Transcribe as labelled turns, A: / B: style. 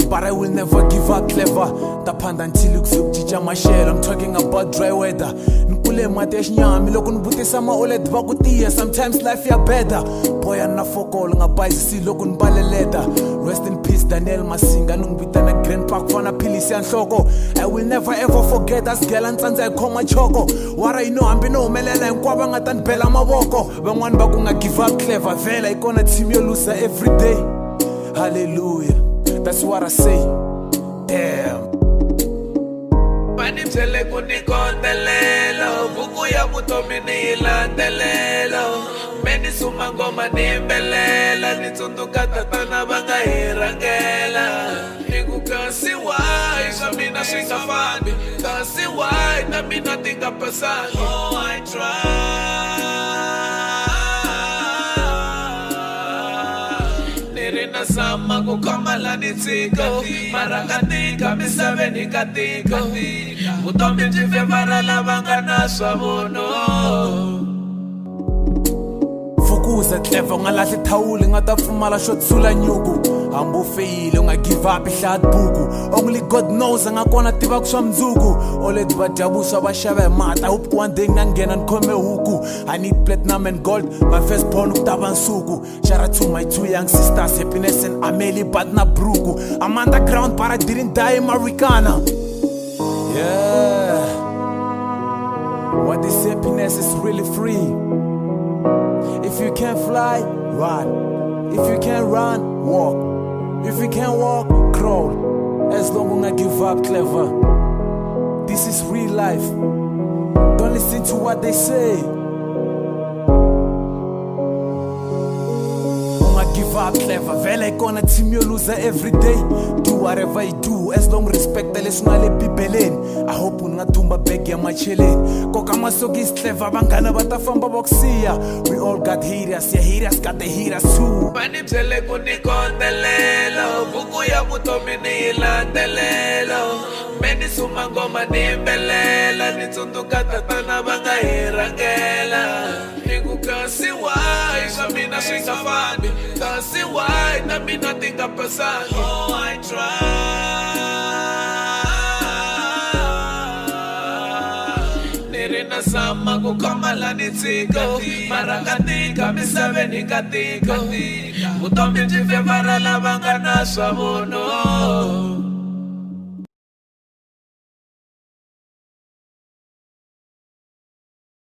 A: but I will never give up clever. Taphanda until you kuzokuchicha mashelo. I'm talking about dry weather. Nkule mati ya xinyami loko nivutisa ma-OLED va ku tiya. Sometimes life ya better. Boy na fokolo nga bayisi loko nibaleleta. Rest in peace Daniel Masinga nungibita na Grand Park fana philisi ya nhloko. I will never ever forget us girl ntsandza ikhoma choko. Wara you know hambi no humelela hinkwavo nga ta ni bela mavoko. Van'wani va ku nga give up clever vela ikona team yo loser every day. Hallelujah, that's what I say. Damn.
B: Manimzele kunikondelelo, buku ya vutomi niyilandelelo. Meni suma ngoma nimbelela, nitsundzuka tatana va nga hi rhangela. Niku kasi why swa mina swi nga fambi, kasi why na mina ti nga pasangi. Oh I try. Nirina sama ku khoma la ni tshiko, mara ka tika misaveni ka tika. Vutomi byi fevara lava nga na swa vono.
A: Fukuza clever nga lahli thawuli nga ta pfumala xo tsula nyuku. Hambi u feyile u nga give up i hlaya buku. Only God knows a nga kona tivaka swa mundzuku. OLED va dya vuswa va xava hi mati. I hope one day nga nghena ni khome huku. I need platinum and gold, my first born ku ta va nsuku. Shout out to my two young sisters Happiness and Amelie but na bruku. I'm underground but I didn't die in Marikana. Yeah, what is happiness is really free. If you can't fly, run. If you can't run, walk. If you can't walk, crawl. As long as I give up clever. This is real life. Don't listen to what they say. Give up clever, vele gonna team you loser every day. Do whatever you do, as long respect the leswi nga le bibeleni. I hope u nga tumba bag ya macheleni. Koka masoki is clever, vanghana va ta famba va ku siya. We all got haters, yeah haters got the haters too.
B: Manimzele kunikondelelo, buku ya vutomi niyilandelelo. Meni suma ngoma nimbelela, nitsundzuka tatana va nga hi rhangela. Niku kasi why swa mina swi nga fambi, kasi why na mina ti nga pasangi. Oh I try. Nirina sama ku khoma la ni tshiko, mara ka tika misaveni ka tika. Vutomi byi fevara lava nga na swa vono.